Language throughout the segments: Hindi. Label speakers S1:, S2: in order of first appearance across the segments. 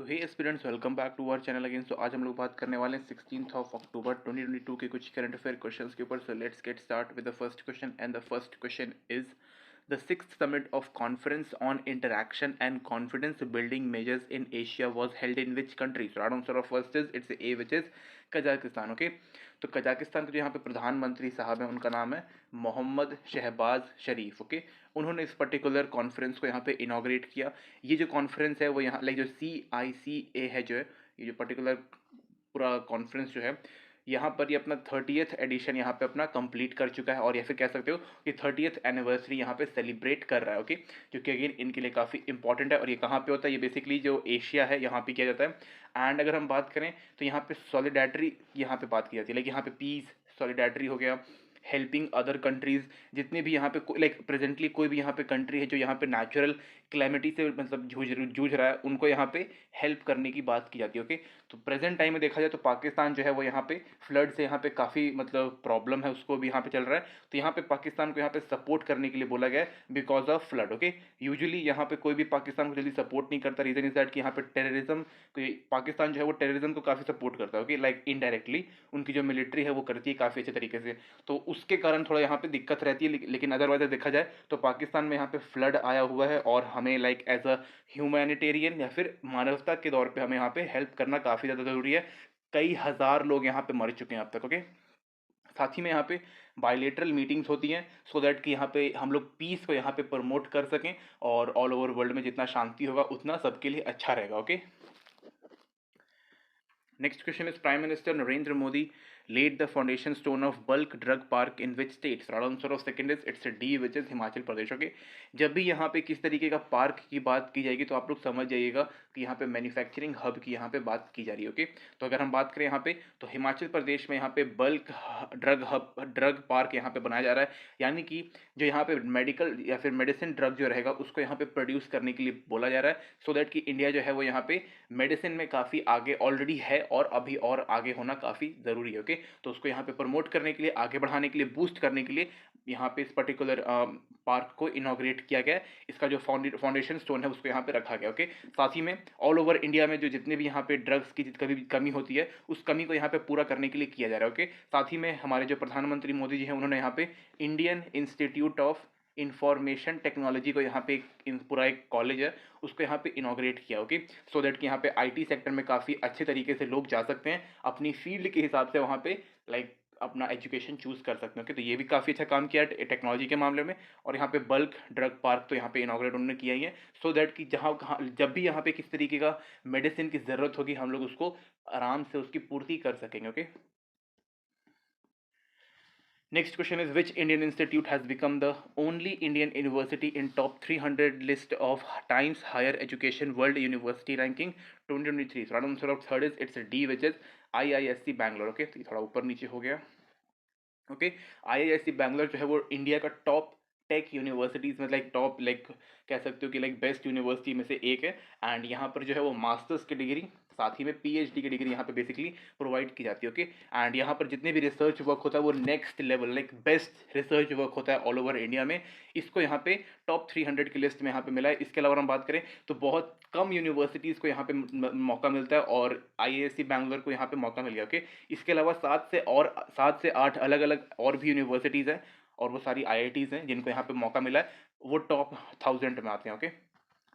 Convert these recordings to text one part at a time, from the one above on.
S1: So hey students, welcome back to our channel again. So आज हम लोग बात करने वाले हैं 16 अक्टूबर 2022 के कुछ करंट अफेयर क्वेश्चंस के ऊपर। So let's get start with the first question and the first question is the sixth summit of conference on interaction and confidence building measures in Asia was held in which country. So right answer of first is it's a which is Kazakhstan. Okay, तो कजाकिस्तान के जो यहाँ पे प्रधानमंत्री साहब हैं उनका नाम है मोहम्मद शहबाज शरीफ। ओके, उन्होंने इस पर्टिकुलर कॉन्फ्रेंस को यहाँ पे इनाग्रेट किया। ये जो कॉन्फ्रेंस है वो यहाँ लाइक जो CICA है, जो है ये जो पर्टिकुलर पूरा कॉन्फ्रेंस जो है यहाँ पर ये अपना 30th एडिशन यहाँ पे अपना कंप्लीट कर चुका है, और या फिर कह सकते हो कि 30th एनिवर्सरी यहाँ पे सेलिब्रेट कर रहा है। ओके, जो कि अगेन इनके लिए काफ़ी इंपॉर्टेंट है। और ये कहाँ पे होता है? ये बेसिकली जो एशिया है यहाँ पे किया जाता है। एंड अगर हम बात करें तो यहाँ पे सॉलिडेरिटी यहाँ पे बात की जाती है, लाइक यहाँ पे पीस सॉलिडेरिटी हो गया, हेल्पिंग अदर कंट्रीज़। जितने भी यहाँ पे लाइक प्रेजेंटली कोई भी यहाँ पे कंट्री है जो यहाँ पे नेचुरल क्लैमिटी से मतलब जूझ रहा है, उनको यहाँ पे हेल्प करने की बात की जाती है। ओके, तो प्रेजेंट टाइम में देखा जाए तो पाकिस्तान जो है वो यहाँ पे फ्लड से यहाँ पे काफ़ी मतलब प्रॉब्लम है, उसको भी यहाँ पे चल रहा है। तो यहाँ पे पाकिस्तान को यहाँ पे सपोर्ट करने के लिए बोला गया है because of flood. Okay, usually यहाँ पे कोई भी पाकिस्तान को जल्दी सपोर्ट नहीं करता। रीजन इज दैट कि यहाँ पे टेररिज्म, पाकिस्तान जो है वो टेररिज्म को काफ़ी सपोर्ट करता है। ओके, लाइक इनडायरेक्टली उनकी जो मिलिट्री है वो करती है काफ़ी अच्छे तरीके से, तो उसके कारण थोड़ा यहाँ पे दिक्कत रहती है। लेकिन अदरवाइज देखा जाए तो पाकिस्तान में यहाँ पे फ्लड आया हुआ है, और हमें लाइक एज अ ह्यूमैनिटेरियन या फिर मानवता के तौर पे हमें यहाँ पे हेल्प करना काफ़ी ज़्यादा ज़रूरी है। कई हज़ार लोग यहाँ पे मर चुके हैं अब तक। ओके, साथ ही में यहाँ पे बायलेटरल मीटिंग्स होती हैं सो दैट कि यहाँ पे हम लोग पीस को यहाँ पे प्रमोट कर सकें, और ऑल ओवर वर्ल्ड में जितना शांति होगा उतना सबके लिए अच्छा रहेगा। Okay, next question is Prime Minister Narendra Modi laid the foundation stone of bulk drug park in which states? Right answer of second is it's a D, which is Himachal Pradesh. Okay, जब भी यहाँ पे किस तरीके का पार्क की बात की जाएगी तो आप लोग समझ जाइएगा कि यहाँ पे मैन्युफैक्चरिंग हब की यहाँ पे बात की जा रही है। ओके, तो अगर हम बात करें यहाँ पे तो हिमाचल प्रदेश में यहाँ पे बल्क ड्रग पार्क यहाँ पे बनाया जा रहा है, यानी कि जो यहाँ पे मेडिकल या फिर मेडिसिन ड्रग जो रहेगा उसको यहाँ पे प्रोड्यूस करने के लिए बोला जा रहा है, सो दैट कि इंडिया जो है वो यहाँ पे मेडिसिन में काफ़ी आगे ऑलरेडी है और अभी और आगे होना काफ़ी ज़रूरी है। ओके, तो उसको यहाँ पे प्रमोट करने के लिए, आगे बढ़ाने के लिए, बूस्ट करने के लिए यहाँ पे इस पर्टिकुलर पार्क को इनॉग्रेट किया गया है। इसका जो फाउंडेशन स्टोन है उसको यहाँ पे रखा गया। ओके, साथ ही में ऑल ओवर इंडिया में जो जितने भी यहाँ पे ड्रग्स की कभी भी कमी होती है उस कमी को यहाँ पे पूरा करने के लिए किया जा रहा है। ओके, साथ ही में हमारे जो प्रधानमंत्री मोदी जी हैं उन्होंने यहाँ पे Indian institute of information technology को यहाँ पे पूरा एक कॉलेज है उसको यहाँ पे इनॉग्रेट किया। ओके, सो दैट कि यहाँ पे IT सेक्टर में काफ़ी अच्छे तरीके से लोग जा सकते हैं, अपनी फील्ड के हिसाब से वहाँ पे लाइक अपना एजुकेशन चूज़ कर सकते हैं। ओके, तो ये भी काफ़ी अच्छा काम किया है टेक्नोलॉजी के मामले में। और यहाँ पे बल्क ड्रग पार्क तो यहाँ पे इनॉग्रेट उन्होंने किया ही है, सो दैट कि जहाँ कहाँ जब भी यहाँ पे किस तरीके का मेडिसिन की ज़रूरत होगी हम लोग उसको आराम से उसकी पूर्ति कर सकेंगे। Okay, next question is which Indian institute has become the only Indian university in top 300 list of Times Higher Education World University Ranking 2023? So right answer of third is it's a D, which is IISc Bangalore. Okay, तो ये थोड़ा ऊपर नीचे हो गया। ओके, IISc बैंगलोर जो है वो इंडिया का टॉप टेक यूनिवर्सिटीज़ में लाइक टॉप लाइक कह सकते हो कि लाइक बेस्ट यूनिवर्सिटी में से एक है। एंड यहाँ पर जो है वो मास्टर्स की डिग्री साथ ही में PhD की डिग्री यहाँ पे बेसिकली प्रोवाइड की जाती है। ओके, एंड यहाँ पर जितने भी रिसर्च वर्क होता है वो next level like best research work होता है ऑल ओवर इंडिया में। इसको यहाँ पे टॉप 300 की लिस्ट में यहाँ पे मिला है। इसके अलावा हम बात करें तो बहुत कम यूनिवर्सिटीज़ को यहाँ पे मौका मिलता है, और IISc बैंगलोर को यहाँ पे मौका मिल गया। ओके, इसके अलावा 7 से 8 अलग अलग और भी यूनिवर्सिटीज़ हैं, और वो सारी IITs हैं जिनको यहाँ पे मौका मिला है, वो टॉप 1000 में आते हैं। Okay,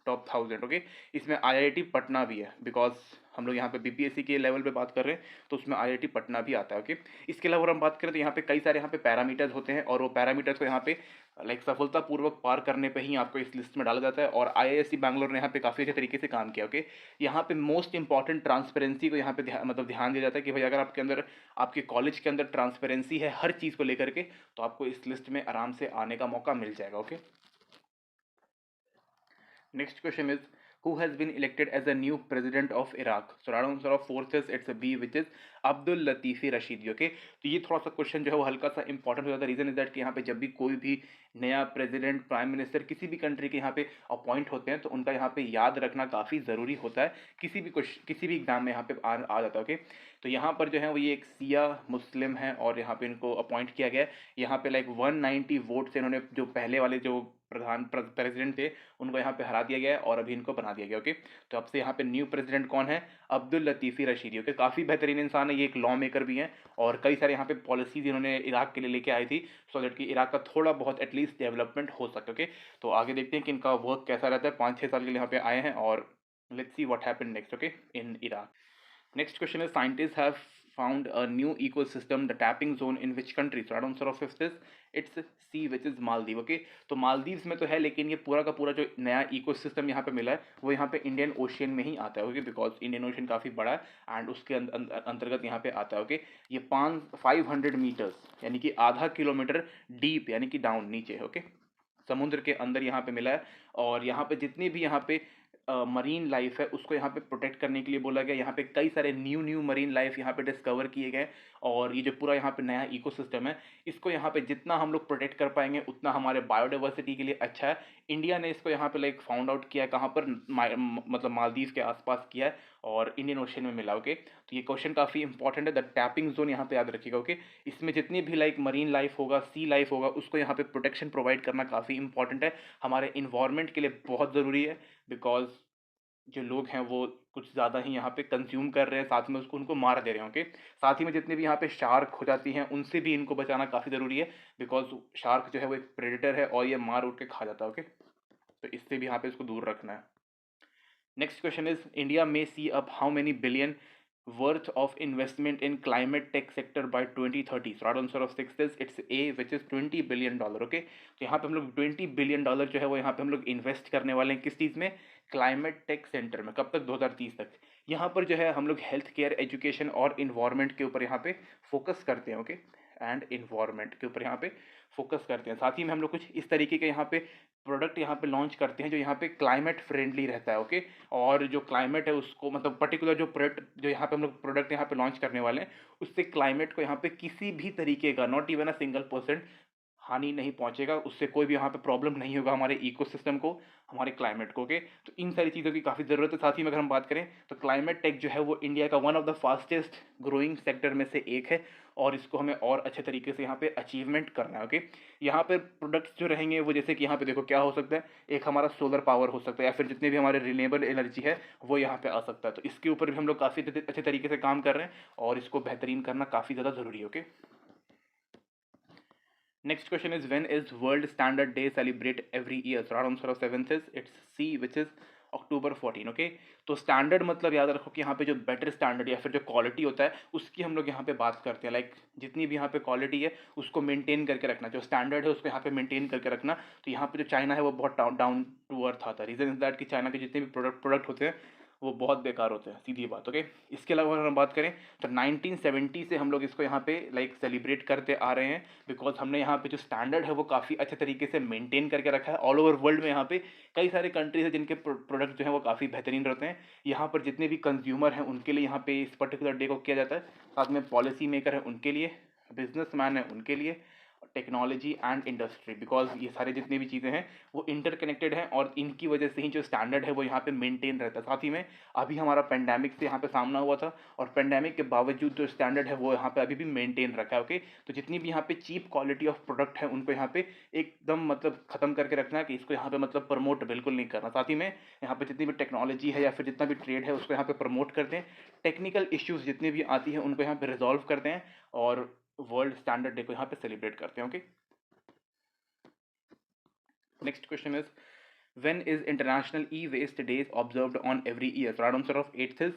S1: top 1000। ओके, इसमें IIT पटना भी है, बिकॉज हम लोग यहाँ पे BPSC के लेवल पे बात कर रहे हैं तो उसमें IIT पटना भी आता है। ओके, इसके अलावा हम बात करें तो यहाँ पे कई सारे यहाँ पे पैरामीटर्स होते हैं, और वो पैरामीटर्स को यहाँ पे लाइक सफलतापूर्वक पार करने पे ही आपको इस लिस्ट में डाला जाता है, और IISc बैंगलोर ने यहाँ पे काफ़ी अच्छे तरीके से काम किया। ओके, यहाँ पे मोस्ट इंपॉर्टेंट ट्रांसपेरेंसी को यहाँ पे मतलब ध्यान दिया जाता है कि भाई अगर आपके अंदर आपके कॉलेज के अंदर ट्रांसपेरेंसी है हर चीज़ को लेकर के, तो आपको इस लिस्ट में आराम से आने का मौका मिल जाएगा। Okay, next question is who has been elected as the new president of Iraq? So right answer of fourth is it's a B, which is Abdul Latifi Rashidi. Okay, तो ये थोड़ा सा क्वेश्चन जो है वो हल्का सा इंपॉर्टेंट हो जाता है। रीजन इज दैट कि यहाँ पे जब भी कोई भी नया प्रेसिडेंट प्राइम मिनिस्टर किसी भी कंट्री के यहाँ पे अपॉइंट होते हैं तो उनका यहाँ पे याद रखना काफ़ी ज़रूरी होता है। किसी भी एग्जाम में यहाँ पे आ जाता है। ओके, तो यहाँ पर जो है वो ये एक सिया मुस्लिम है और यहाँ पे इनको अपॉइंट किया गया है। यहाँ पे लाइक 190 वोट से इन्होंने जो पहले वाले जो प्रेसिडेंट थे उनको यहाँ पे हरा दिया गया है और अभी इनको बना दिया गया। ओके, तो अब से यहाँ पे न्यू प्रेसिडेंट कौन है? अब्दुल लतीफ़ी रशीदी। ओके, काफ़ी बेहतरीन इंसान है, ये एक लॉ मेकर भी हैं और कई सारे यहाँ पे पॉलिसीज इन्होंने इराक के लिए लेके आई थी सो दैट कि इराक का थोड़ा बहुत एटलीस्ट डेवलपमेंट हो सके। ओके, तो आगे देखते हैं कि इनका वर्क कैसा रहता है। 5-6 साल के लिए यहाँ पे आए हैं और let's see what happen next. Okay, in Iraq. Next question is scientists have found a new ecosystem, the tapping zone in which country? So right answer of fifth is it's C, which is Maldives. Okay, तो मालदीव्स में तो है लेकिन ये पूरा का पूरा जो नया इकोसिस्टम यहाँ पे मिला है वो यहाँ पे इंडियन ओशियन में ही आता है। ओके, बिकॉज इंडियन ओशियन काफ़ी बड़ा है एंड उसके अंतर्गत यहाँ पे आता है। ओके, ये 500 मीटर्स यानी कि आधा किलोमीटर डीप यानी कि डाउन नीचे। ओके, समुद्र के अंदर यहाँ पे मिला है और यहाँ पे जितनी भी यहाँ पे मरीन लाइफ है उसको यहाँ पे प्रोटेक्ट करने के लिए बोला गया। यहाँ पे कई सारे न्यू मरीन लाइफ यहाँ पे डिस्कवर किए गए और ये जो पूरा यहाँ पे नया इकोसिस्टम है इसको यहाँ पे जितना हम लोग प्रोटेक्ट कर पाएंगे उतना हमारे बायोडाइवर्सिटी के लिए अच्छा है। इंडिया ने इसको यहाँ पे लाइक फाउंड आउट किया है कहाँ पर, मतलब मालदीव के आसपास किया है और इंडियन ओशन में मिला। ओके, तो ये क्वेश्चन काफ़ी इंपॉर्टेंट है, द टैपिंग जोन यहाँ पे याद रखिएगा। ओके, इसमें जितनी भी लाइक मरीन लाइफ होगा, सी लाइफ होगा, उसको यहाँ पे प्रोटेक्शन प्रोवाइड करना काफ़ी इंपॉर्टेंट है, हमारे इन्वायरमेंट के लिए बहुत ज़रूरी है बिकॉज जो लोग हैं वो कुछ ज़्यादा ही यहाँ पे कंज्यूम कर रहे हैं, साथ में उसको उनको मार दे रहे हैं। ओके, साथ ही में जितने भी यहाँ पे शार्क हो जाती हैं उनसे भी इनको बचाना काफ़ी ज़रूरी है बिकॉज शार्क जो है वो एक प्रेडेटर है और ये मार उठ के खा जाता है। ओके, तो इससे भी यहाँ पे इसको दूर रखना है। नेक्स्ट क्वेश्चन इज इंडिया में see up how many billion worth of investment in climate tech sector by 2030? So right answer of sixth is it's A, which is $20 billion. Okay, तो यहाँ पे हम लोग $20 बिलियन जो है वो यहाँ पे हम लोग इन्वेस्ट करने वाले हैं किस चीज़ में? क्लाइमेट टेक सेंटर में। कब तक? 2030 तक। यहाँ पर जो है हम लोग हेल्थ केयर, एजुकेशन और इन्वायरमेंट के ऊपर यहाँ पे फोकस करते हैं। ओके, एंड इन्वायरमेंट के ऊपर यहाँ पे फोकस करते हैं। साथ ही में हम लोग कुछ इस तरीके के यहाँ पे प्रोडक्ट यहाँ पे लॉन्च करते हैं जो यहाँ पे क्लाइमेट फ्रेंडली रहता है। ओके, और जो क्लाइमेट है उसको मतलब पर्टिकुलर जो प्रोडक्ट जो यहाँ पे हम लोग प्रोडक्ट यहाँ पे लॉन्च करने वाले हैं उससे क्लाइमेट को यहाँ पे किसी भी तरीके का not even a single percent हानि नहीं पहुंचेगा, उससे कोई भी यहाँ पे प्रॉब्लम नहीं होगा हमारे इकोसिस्टम को, हमारे क्लाइमेट को। ओके, तो इन सारी चीज़ों की काफ़ी ज़रूरत है। साथ ही में अगर हम बात करें तो क्लाइमेट टेक जो है वो इंडिया का one of the fastest growing sector में से एक है और इसको हमें और अच्छे तरीके से यहाँ पे अचीवमेंट करना है। ओके, यहाँ पर प्रोडक्ट्स जो रहेंगे वो जैसे कि यहाँ पे देखो क्या हो सकता है, एक हमारा सोलर पावर हो सकता है या फिर जितने भी हमारे रिन्यूएबल एनर्जी है वो यहाँ पे आ सकता है। तो इसके ऊपर भी हम लोग काफ़ी अच्छे तरीके से काम कर रहे हैं और इसको बेहतरीन करना काफ़ी ज़्यादा ज़रूरी है। Okay, next question is when is World Standard Day celebrate every year? So right answer of seventh is it's C, which is October 14। Okay, तो स्टैंडर्ड मतलब याद रखो कि यहाँ पे जो बेटर स्टैंडर्ड या फिर जो क्वालिटी होता है उसकी हम लोग यहाँ पे बात करते हैं। लाइक जितनी भी यहाँ पे क्वालिटी है उसको मेंटेन करके रखना, जो स्टैंडर्ड है उसको यहाँ पे मेंटेन करके रखना। तो यहाँ पे जो चाइना है वो बहुत डाउन टू अर्थ आता है। रीजन इज दैट कि चाइना के जितने भी प्रोडक्ट होते हैं वो बहुत बेकार होते हैं, सीधी बात। ओके, इसके अलावा अगर हम बात करें तो 1970 से हम लोग इसको यहाँ पे लाइक सेलिब्रेट करते आ रहे हैं बिकॉज हमने यहाँ पे जो स्टैंडर्ड है वो काफ़ी अच्छे तरीके से मेंटेन करके रखा है। ऑल ओवर वर्ल्ड में यहाँ पे कई सारे कंट्रीज हैं जिनके प्रोडक्ट जो हैं वो काफ़ी बेहतरीन रहते हैं। यहाँ पर जितने भी कंज्यूमर हैं उनके लिए यहाँ पे इस पर्टिकुलर डे को किया जाता है। साथ में पॉलिसी मेकर है उनके लिए, बिजनेसमैन है उनके लिए, टेक्नोलॉजी एंड इंडस्ट्री, बिकॉज ये सारे जितनी भी चीज़ें हैं वो इंटरकनेक्टेड हैं और इनकी वजह से ही जो स्टैंडर्ड है वो यहाँ पे मेंटेन रहता है। साथ ही में अभी हमारा पेंडेमिक से यहाँ पे सामना हुआ था और पेंडेमिक के बावजूद जो स्टैंडर्ड है वो यहाँ पे अभी भी मेंटेन रखा है। ओके, तो जितनी भी यहाँ पे चीप क्वालिटी ऑफ प्रोडक्ट है उनको यहाँ पे एकदम मतलब ख़त्म करके रखना है कि इसको यहाँ पे मतलब प्रमोट बिल्कुल नहीं करना। साथ ही में यहाँ पे जितनी भी टेक्नोलॉजी है या फिर जितना भी ट्रेड है उसको यहाँ पे प्रमोट करते हैं, टेक्निकल इश्यूज़ जितनी भी आती हैं उनको यहाँ पे रिजॉल्व करते हैं और वर्ल्ड स्टैंडर्ड डे को यहाँ पे सेलिब्रेट करते हैं। Okay, next question is when is international e-waste days observed on every year? So right answer of 8th is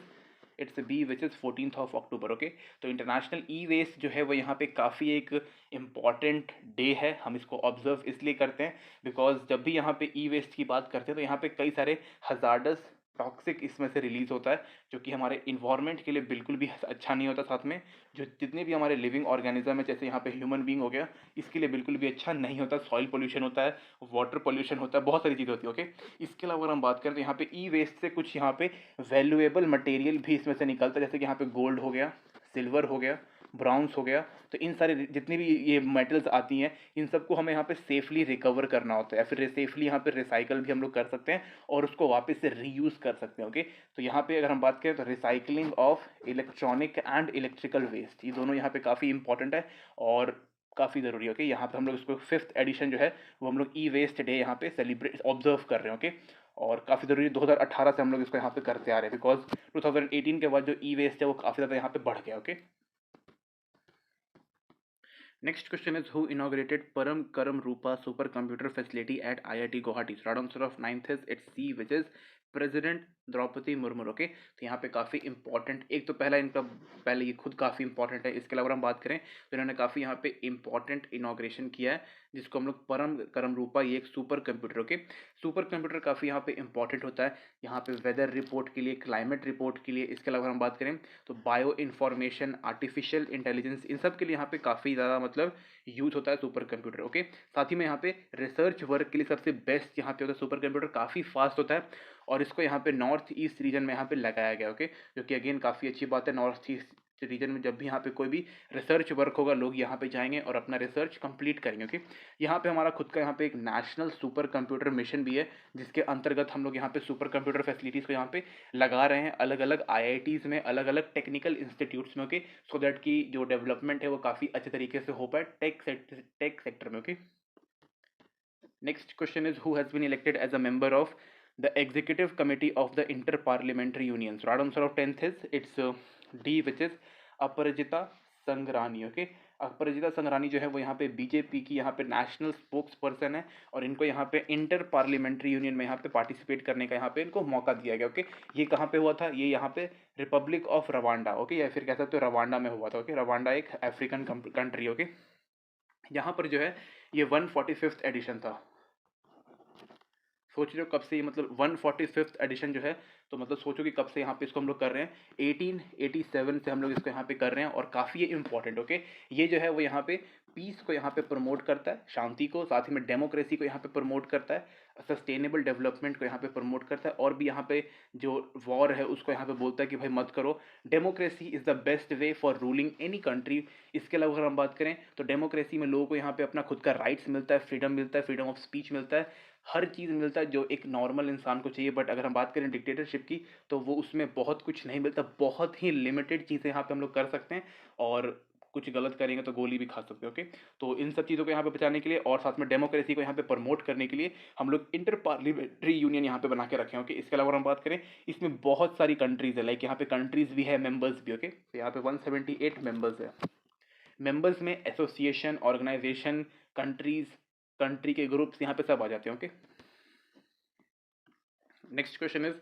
S1: it's B, which is 14th of October। Okay, तो इंटरनेशनल ई वेस्ट जो है वो यहाँ पे काफ़ी एक इम्पॉर्टेंट डे है। हम इसको ऑब्जर्व इसलिए करते हैं बिकॉज जब भी यहाँ पे ई वेस्ट की बात करते हैं तो यहाँ पे कई सारे हजार्डस टॉक्सिक इसमें से रिलीज़ होता है जो कि हमारे इन्वायरमेंट के लिए बिल्कुल भी अच्छा नहीं होता। साथ में जो जितने भी हमारे लिविंग ऑर्गेनिज्म है जैसे यहाँ पे ह्यूमन बींग हो गया इसके लिए बिल्कुल भी अच्छा नहीं होता। सॉइल पोल्यूशन होता है, वाटर पोल्यूशन होता है, बहुत सारी चीज़ें होती है। ओके, इसके अलावा अगर हम बात करें तो यहाँ पे ई वेस्ट से कुछ यहाँ पे वैल्यूएबल मटेरियल भी इसमें से निकलता है, जैसे कि यहाँ पे गोल्ड हो गया, सिल्वर हो गया, ब्राउन्स हो गया। तो इन सारे जितनी भी ये मेटल्स आती हैं इन सबको हमें यहाँ पे सेफली रिकवर करना होता है या फिर सेफली यहाँ पे रिसाइकल भी हम लोग कर सकते हैं और उसको वापस से रीयूज़ कर सकते हैं। ओके, तो यहाँ पे अगर हम बात करें तो recycling of electronic and electrical waste, ये दोनों यहाँ पे काफ़ी इंपॉर्टेंट है और काफ़ी ज़रूरी है। ओके, यहाँ पे हम लोग इसको 5th एडिशन जो है वो हम लोग ई वेस्ट डे यहाँ पे सेलिब्रेट ऑब्जर्व कर रहे हैं। ओके, और काफ़ी ज़रूरी है, 2018 से हम लोग इसको यहाँ पे करते आ रहे हैं, बिकॉज 2018 के बाद जो ई वेस्ट है वो काफ़ी ज़्यादा यहाँ पे बढ़ गया। Okay, next question is who inaugurated Param Karam Rupa supercomputer facility at IIT Guwahati? So right answer of 9th is it's C, which is president Draupadi Murmu. Okay, तो यहाँ पे काफ़ी इंपॉर्टेंट, एक तो पहला इनका पहले ये खुद काफ़ी इंपॉर्टेंट है, इसके अलावा हम बात करें तो इन्होंने काफ़ी यहाँ पे इंपॉर्टेंट इनाग्रेशन किया है, जिसको हम लोग परम करम रूपा, ये एक super computer. Okay, super computer काफ़ी यहाँ पे इंपॉर्टेंट होता है यहाँ पे वेदर रिपोर्ट के लिए, क्लाइमेट रिपोर्ट के लिए। इसके अलावा हम बात करें तो बायो इन्फॉर्मेशन, आर्टिफिशियल इंटेलिजेंस, इन सब के लिए यहाँ पे काफ़ी ज़्यादा मतलब यूज होता है सुपर कंप्यूटर। ओके, साथ ही में यहाँ पे रिसर्च वर्क के लिए सबसे बेस्ट यहाँ पे होता है सुपर कंप्यूटर, काफ़ी फास्ट होता है, और इसको यहाँ पे नॉर्थ ईस्ट रीजन में यहाँ पे लगाया गया। ओके, जो कि अगेन काफ़ी अच्छी बात है। नॉर्थ ईस्ट रीजन में जब भी यहाँ पे कोई भी रिसर्च वर्क होगा, लोग यहाँ पे जाएंगे और अपना रिसर्च कंप्लीट करेंगे। ओके, यहाँ पे हमारा खुद का यहाँ पे एक नेशनल सुपर कंप्यूटर मिशन भी है, जिसके अंतर्गत हम लोग यहाँ पे सुपर कंप्यूटर फैसिलिटीज़ को यहाँ पे लगा रहे हैं अलग अलग IITs में, अलग अलग टेक्निकल इंस्टीट्यूट्स में। ओके, सो दैट की जो डेवलपमेंट है वो काफ़ी अच्छे तरीके से हो पाए टेक सेक्टर में। Okay, next question is who has been elected as a member of the executive committee of the inter parliamentary union? So right answer of 10th is it's D, which is Aparajita Sangrani. Okay, Aparajita Sangrani जो है वो यहाँ पे बीजेपी की यहाँ पे नेशनल स्पोक्स पर्सन है, और इनको यहाँ पे इंटर पार्लियामेंट्री यूनियन में यहाँ पे पार्टिसिपेट करने का यहाँ पे इनको मौका दिया गया। ओके, ये कहाँ पे हुआ था? ये यहाँ पे रिपब्लिक ऑफ रवांडा, ओके, या फिर कह सकते हो रवांडा में हुआ था। ओके, रवांडा एक अफ्रीकन कंट्री। ओके, यहाँ पर जो है ये 145th एडिशन था। सोच रहे हो कब से ये मतलब 145th एडिशन जो है, तो मतलब सोचो कि कब से यहाँ पे इसको हम लोग कर रहे हैं, 1887 से हम लोग इसको यहाँ पे कर रहे हैं, और काफ़ी ये इंपॉर्टेंट। ओके, ये जो है वो यहाँ पे पीस को यहाँ पे प्रमोट करता है, शांति को, साथ ही में डेमोक्रेसी को यहाँ पे प्रमोट करता है, सस्टेनेबल डेवलपमेंट को यहाँ पे प्रमोट करता है, और भी यहाँ पे जो वॉर है उसको यहाँ पे बोलता है कि भाई मत करो, democracy is the best way for ruling any country. इसके अलावा अगर हम बात करें तो डेमोक्रेसी में लोगों को यहाँ पे अपना खुद का राइट्स मिलता है, फ्रीडम मिलता है, फ्रीडम ऑफ स्पीच मिलता है, हर चीज़ मिलता है जो एक नॉर्मल इंसान को चाहिए। बट अगर हम बात करें डिक्टेटरशिप की तो वो उसमें बहुत कुछ नहीं मिलता, बहुत ही लिमिटेड चीज़ें यहाँ पे हम लोग कर सकते हैं, और कुछ गलत करेंगे तो गोली भी खा सकते हैं। ओके, तो इन सब चीज़ों को यहाँ पे बचाने के लिए और साथ में डेमोक्रेसी को यहाँ पे प्रमोट करने के लिए हम लोग इंटर पार्लियामेंट्री यूनियन यहाँ पे बना के रखे हैं। ओके, इसके अलावा हम बात करें इसमें बहुत सारी कंट्रीज़ है, लाइक यहाँ पे कंट्रीज़ भी है, मेंबर्स भी। ओके, तो यहाँ पे 178 मेंबर्स है। मेंबर्स में एसोसिएशन, ऑर्गेनाइजेशन, कंट्रीज, कंट्री के ग्रुप्स यहाँ पे सब आ जाते हैं। Okay, next question is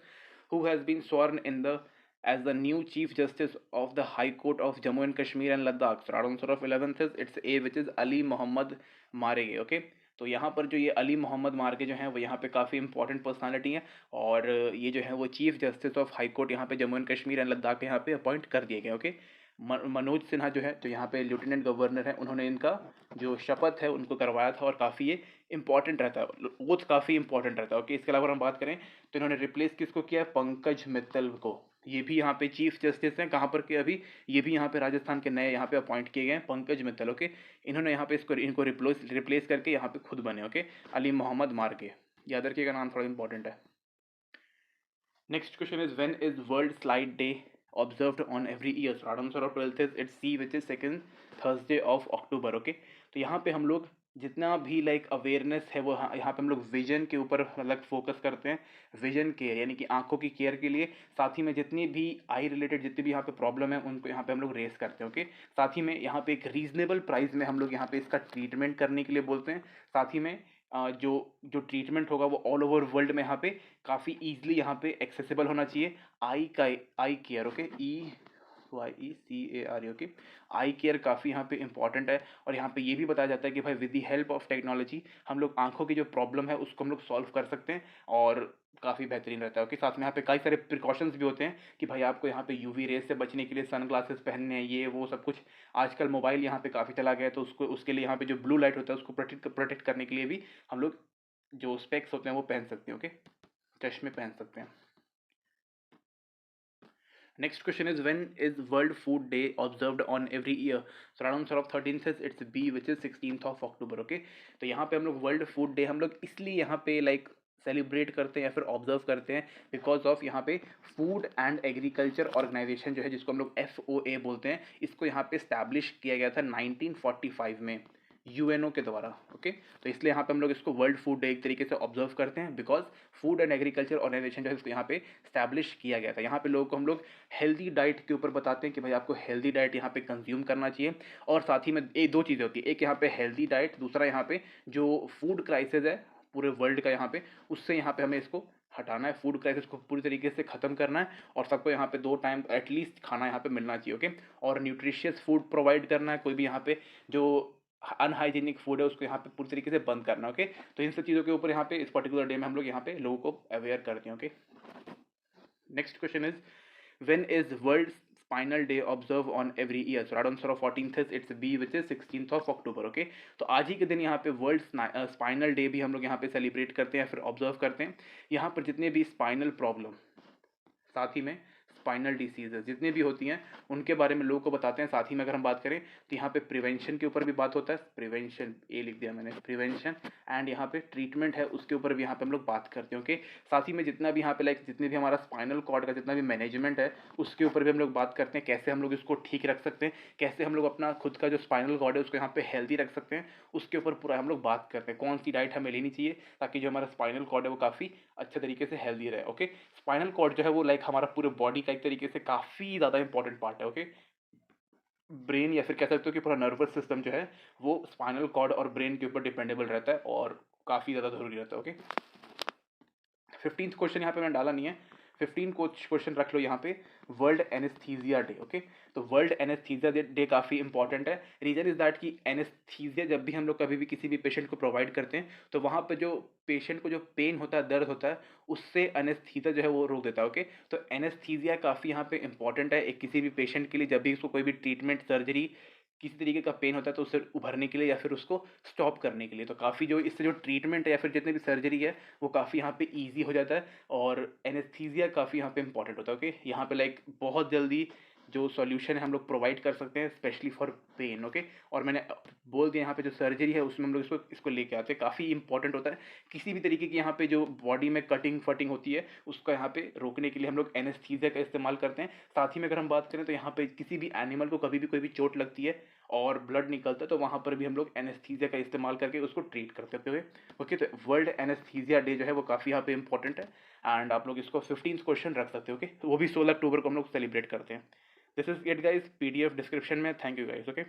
S1: who has been sworn in the as the new chief justice of the high court of Jammu and Kashmir and Ladakh? So answer of 11th is it's A, which is Ali Mohammed Marege। Okay, तो यहाँ पर जो ये अली मोहम्मद मार्गे जो हैं वो यहाँ पे काफ़ी इंपॉर्टेंट पर्सनालिटी हैं, और ये जो है वो chief justice of high court यहाँ पे जम्मू एंड कश्मीर एंड लद्दाख यहाँ पे अपॉइंट कर दिए गए। ओके, मनोज सिन्हा जो है जो यहाँ पे लेफ्टिनेंट गवर्नर है, उन्होंने इनका जो शपथ है उनको करवाया था, और काफ़ी ये इंपॉर्टेंट रहता है, ओथ काफ़ी इंपॉर्टेंट रहता है। ओके, इसके अलावा हम बात करें तो इन्होंने रिप्लेस किसको किया है? पंकज मित्तल को। ये भी यहाँ पे चीफ जस्टिस हैं, कहाँ पर के अभी, ये भी यहाँ पे राजस्थान के नए यहाँ पे अपॉइंट किए गए हैं, पंकज मित्तल। ओके, इन्होंने यहाँ पे इनको रिप्लेस करके यहाँ पे खुद बने। ओके, अली मोहम्मद मार्गे, याद रखिएगा, नाम थोड़ा इंपॉर्टेंट है। Next question is when is world slide day observed on every year? So answer of 12th is it's C, which is second Thursday of October। Okay, तो यहाँ पे हम लोग जितना भी लाइक अवेयरनेस है वो यहाँ पे हम लोग विजन के ऊपर मतलब फोकस करते हैं, विजन केयर यानी कि आंखों की केयर के लिए, साथ ही में जितनी भी आई रिलेटेड जितनी भी यहाँ पे प्रॉब्लम है उनको यहाँ पे हम लोग रेस करते हैं। ओके, साथ ही में यहाँ पे एक रीजनेबल प्राइस में हम लोग यहाँ पे इसका ट्रीटमेंट करने के लिए बोलते हैं, साथ ही में जो जो ट्रीटमेंट होगा वो ऑल ओवर वर्ल्ड में यहाँ पे काफ़ी ईजिली यहाँ पे एक्सेसिबल होना चाहिए। आई केयर, ओके, EYECAR, ओके, आई केयर काफ़ी यहाँ पे इंपॉर्टेंट है, और यहाँ पे ये भी बताया जाता है कि भाई with the help of technology हम लोग आंखों की जो प्रॉब्लम है उसको हम लोग सॉल्व कर सकते हैं, और काफ़ी बेहतरीन रहता है। ओके, साथ में यहाँ पे कई सारे प्रिकॉशंस भी होते हैं कि भाई आपको यहाँ पे यूवी रेस से बचने के लिए सन ग्लासेस पहनने हैं, ये वो सब कुछ। आजकल मोबाइल यहाँ पे काफ़ी चला गया है, तो उसके लिए यहाँ पे जो ब्लू लाइट होता है उसको प्रोटेक्ट करने के लिए भी हम लोग जो स्पेक्स होते हैं वो पहन सकते हैं। ओके, चश्मे पहन सकते हैं। Next question is when is world food day observed on every year? So answer of 13th is it's B, which is 16th of October. Okay, तो यहाँ पे हम लोग वर्ल्ड फूड डे हम लोग इसलिए यहाँ पे लाइक सेलिब्रेट करते हैं या फिर ऑब्जर्व करते हैं बिकॉज ऑफ यहाँ पे फूड एंड एग्रीकल्चर ऑर्गेनाइजेशन जो है जिसको हम लोग FOA बोलते हैं, इसको यहाँ पे स्टैब्लिश किया गया था 1945 में। यूएनओ के द्वारा। ओके, तो इसलिए यहाँ पे हम लोग इसको वर्ल्ड फूड डे एक तरीके से ऑब्जर्व करते हैं, because food and agriculture organization जो है इसको यहाँ पे स्टैब्लिश किया गया था। यहाँ पे लोगों को हम लोग हेल्दी डाइट के ऊपर बताते हैं कि भाई आपको हेल्दी डाइट यहाँ पे कंज्यूम करना चाहिए। और साथ ही में एक दो चीज़ें होती है, एक यहाँ पे हेल्दी डाइट, दूसरा यहाँ पे जो फूड क्राइसिस है पूरे वर्ल्ड का यहाँ पे, उससे यहाँ पे हमें इसको हटाना है, फूड क्राइसिस को पूरी तरीके से ख़त्म करना है, और सबको यहाँ पे 2 टाइम एटलीस्ट खाना यहाँ पे मिलना चाहिए। ओके, और न्यूट्रिशियस फूड प्रोवाइड करना है, कोई भी यहाँ पे जो अनहाइजीनिक फूड है उसको यहाँ पे पूरी तरीके से बंद करना है। ओके, तो इन सब चीज़ों के ऊपर यहाँ पे इस पर्टिकुलर डे में हम लोग यहाँ पे लोगों को अवेयर करते हैं। Okay, next question is when is world spinal day observe on every year? So right answer of 14th is it's B, which is 16th of October. Okay, तो आज ही के दिन यहाँ पे वर्ल्ड स्पाइनल डे भी हम लोग यहाँ पे सेलिब्रेट करते हैं, फिर ऑब्जर्व करते हैं। यहाँ पर जितने भी स्पाइनल प्रॉब्लम, साथ ही में स्पाइनल डिसीजेज जितनी भी होती हैं उनके बारे में लोगों को बताते हैं। साथ ही में अगर हम बात करें तो यहाँ पे प्रिवेंशन के ऊपर भी बात होता है, प्रिवेंशन ए लिख दिया मैंने, प्रिवेंशन, एंड यहाँ पे ट्रीटमेंट है उसके ऊपर भी यहाँ पे हम लोग बात करते हैं। ओके, साथ ही में जितना भी यहाँ पे लाइक जितने भी हमारा स्पाइनल कॉर्ड का जितना भी मैनेजमेंट है उसके ऊपर भी हम लोग बात करते हैं, कैसे हम लोग इसको ठीक रख सकते हैं, कैसे हम लोग अपना खुद का जो स्पाइनल कॉर्ड है उसको यहाँ पे हेल्दी रख सकते हैं, उसके ऊपर पूरा हम लोग बात करते हैं, कौन सी डाइट हमें लेनी चाहिए ताकि जो हमारा स्पाइनल कॉर्ड है वो काफ़ी अच्छे तरीके से हेल्दी रहे। ओके, स्पाइनल कॉर्ड जो है वो लाइक हमारा पूरे बॉडी का एक तरीके से काफ़ी ज़्यादा इंपॉर्टेंट पार्ट है। ओके, ब्रेन या फिर कह सकते हो कि पूरा नर्वस सिस्टम जो है वो स्पाइनल कॉर्ड और ब्रेन के ऊपर डिपेंडेबल रहता है और काफ़ी ज़्यादा ज़रूरी रहता है। ओके, 15th क्वेश्चन यहाँ पे मैंने डाला नहीं है, 15 क्वेश्चन रख लो यहाँ पे, वर्ल्ड एनेस्थीसिया डे। ओके, तो वर्ल्ड एनेस्थीसिया डे काफ़ी इंपॉर्टेंट है। रीजन इज दैट कि एनेस्थीसिया जब भी हम लोग कभी भी किसी भी पेशेंट को प्रोवाइड करते हैं तो वहाँ पे जो पेशेंट को जो पेन होता है, दर्द होता है, उससे एनेस्थीसिया जो है वो रोक देता है। ओके, तो एनेस्थीसिया काफ़ी यहाँ पे इंपॉर्टेंट है एक किसी भी पेशेंट के लिए, जब भी उसको कोई भी ट्रीटमेंट, सर्जरी, किसी तरीके का पेन होता है तो उससे उभरने के लिए या फिर उसको स्टॉप करने के लिए, तो काफ़ी जो इससे जो ट्रीटमेंट है या फिर जितने भी सर्जरी है वो काफ़ी यहाँ पे ईजी हो जाता है और एनेस्थीसिया काफ़ी यहाँ पे इंपॉर्टेंट होता है। ओके, यहाँ पे लाइक बहुत जल्दी जो सॉल्यूशन है हम लोग प्रोवाइड कर सकते हैं स्पेशली फॉर पेन। ओके, और मैंने बोल दिया यहाँ पे जो सर्जरी है उसमें हम लोग इसको लेके आते हैं, काफ़ी इंपॉर्टेंट होता है। किसी भी तरीके की यहाँ पे जो बॉडी में कटिंग फटिंग होती है उसको यहाँ पे रोकने के लिए हम लोग एनेस्थीसिया का इस्तेमाल करते हैं। साथ ही में अगर हम बात करें तो यहाँ पे किसी भी एनिमल को कभी भी कोई भी चोट लगती है और ब्लड निकलता है तो वहाँ पर भी हम लोग एनेस्थीसिया का इस्तेमाल करके उसको ट्रीट करते हुए। ओके, तो वर्ल्ड एनेस्थीसिया डे जो है वो काफ़ी यहाँ पे इंपॉर्टेंट है एंड आप लोग इसको 15th क्वेश्चन रख सकते हो। ओके, तो वो भी 16 अक्टूबर को हम लोग सेलिब्रेट करते हैं। This is it guys, PDF description में। Thank you guys. ओके।